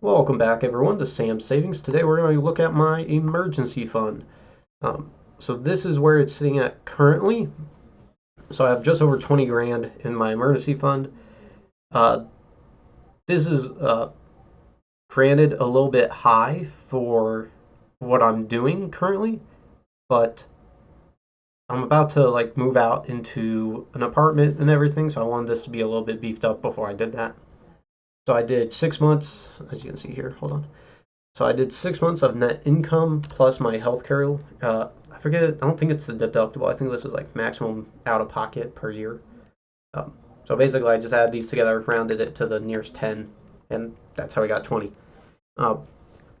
Welcome back, everyone, to Sam's Savings. Today we're going to look at my emergency fund. Um, so this is where it's sitting at currently. So I have just over 20 grand in my emergency fund. Uh, this is granted a little bit high for what I'm doing currently, but I'm about to like move out into an apartment and everything, so I wanted this to be a little bit beefed up before I did that. So I did 6 months, as you can see here. Hold on. So I did 6 months of net income plus my healthcare. I forget. I don't think it's the deductible. I think this is like maximum out of pocket per year. Um, so basically, I just added these together, rounded it to the nearest 10, and that's how I got 20. Uh,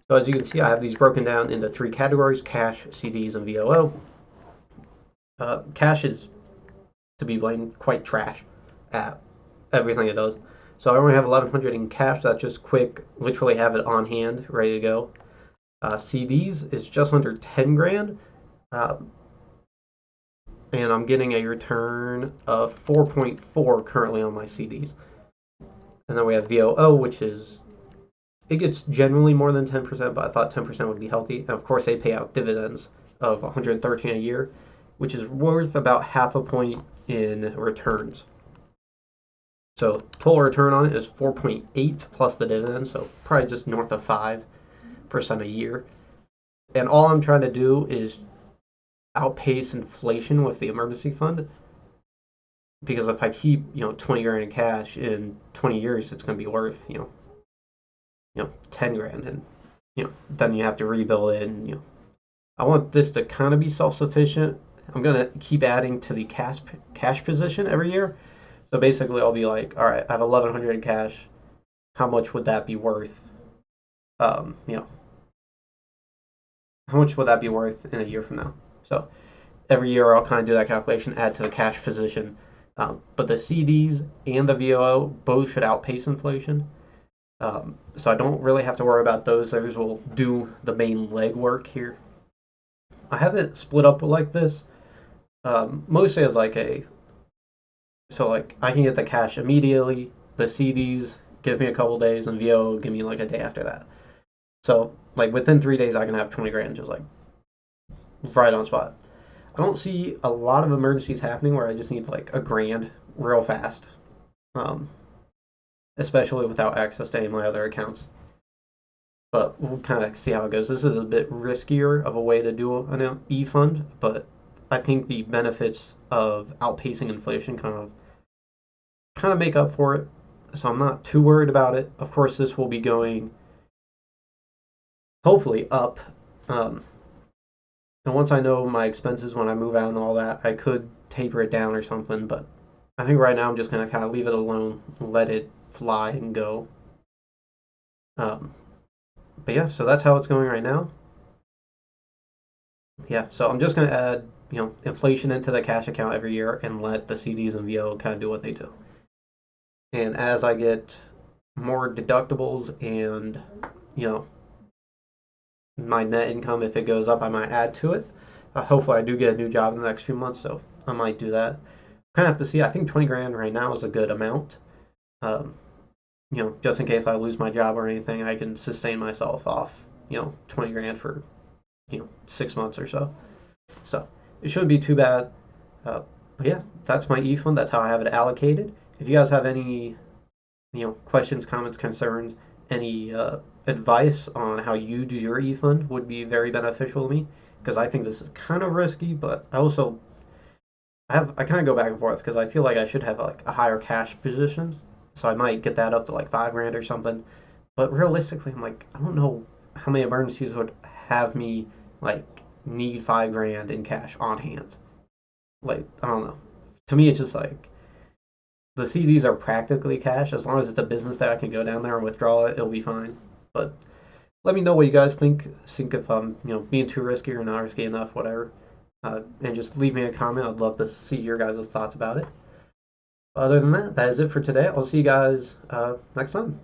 so as you can see, I have these broken down into three categories: cash, CDs, and VOO. Cash is, to be blamed, quite trash at everything it does. So I only have 1100 in cash. That's just quick, literally have it on hand, ready to go. CDs is just under 10 grand, uh, and I'm getting a return of 4.4 currently on my CDs. And then we have VOO, which is it gets generally more than 10%, but I thought 10% would be healthy. And of course, they pay out dividends of 113 a year, which is worth about half a point in returns. So total return on it is 4.8 plus the dividends, so probably just north of 5% a year. And all I'm trying to do is outpace inflation with the emergency fund, because if I keep 20 grand in cash in 20 years, it's going to be worth 10 grand, and then you have to rebuild it, and I want this to kind of be self-sufficient. I'm going to keep adding to the cash position every year. So basically I'll be like, all right, I have 1100 in cash. How much would that be worth? um, you know how much would that be worth in a year from now? So every year I'll kind of do that calculation, add to the cash position. But the CDs and the VOO both should outpace inflation. So I don't really have to worry about those. Those will do the main legwork here. I have it split up like this, mostly as like so like I can get the cash immediately. The CDs give me a couple days, and VO give me like a day after that. So like within 3 days, I can have 20 grand just like right on spot. I don't see a lot of emergencies happening where I just need like a grand real fast, um, especially without access to any of my other accounts. But we'll kind of see how it goes. This is a bit riskier of a way to do an E fund, but I think the benefits of outpacing inflation kind of make up for it. So I'm not too worried about it. Of course, this will be going hopefully up. Um, and once I know my expenses when I move out and all that, I could taper it down or something. But I think right now I'm just gonna kind of leave it alone, let it fly and go. Um, but yeah, so that's how it's going right now. Yeah, so I'm just gonna add inflation into the cash account every year and let the CDs and VO kind of do what they do. And as I get more deductibles and you know my net income, if it goes up, I might add to it. Hopefully, I do get a new job in the next few months, so I might do that. Kind of have to see. I think 20 grand right now is a good amount. Um, just in case I lose my job or anything, I can sustain myself off 20 grand for 6 months or so. So it shouldn't be too bad. But yeah, that's my E fund. That's how I have it allocated. If you guys have any questions, comments, concerns, any advice on how you do your e-fund would be very beneficial to me, because I think this is kind of risky, but I kind of go back and forth because I feel like I should have like a higher cash position, so I might get that up to like 5 grand or something. But realistically, I'm like, I don't know how many emergencies would have me like need 5 grand in cash on hand. Like, I don't know. To me, it's just like the CDs are practically cash. As long as it's a business that I can go down there and withdraw it, it'll be fine. But let me know what you guys think. Think if I'm being too risky or not risky enough, whatever. And just leave me a comment. I'd love to see your guys' thoughts about it. Other than that, that is it for today. I'll see you guys next time.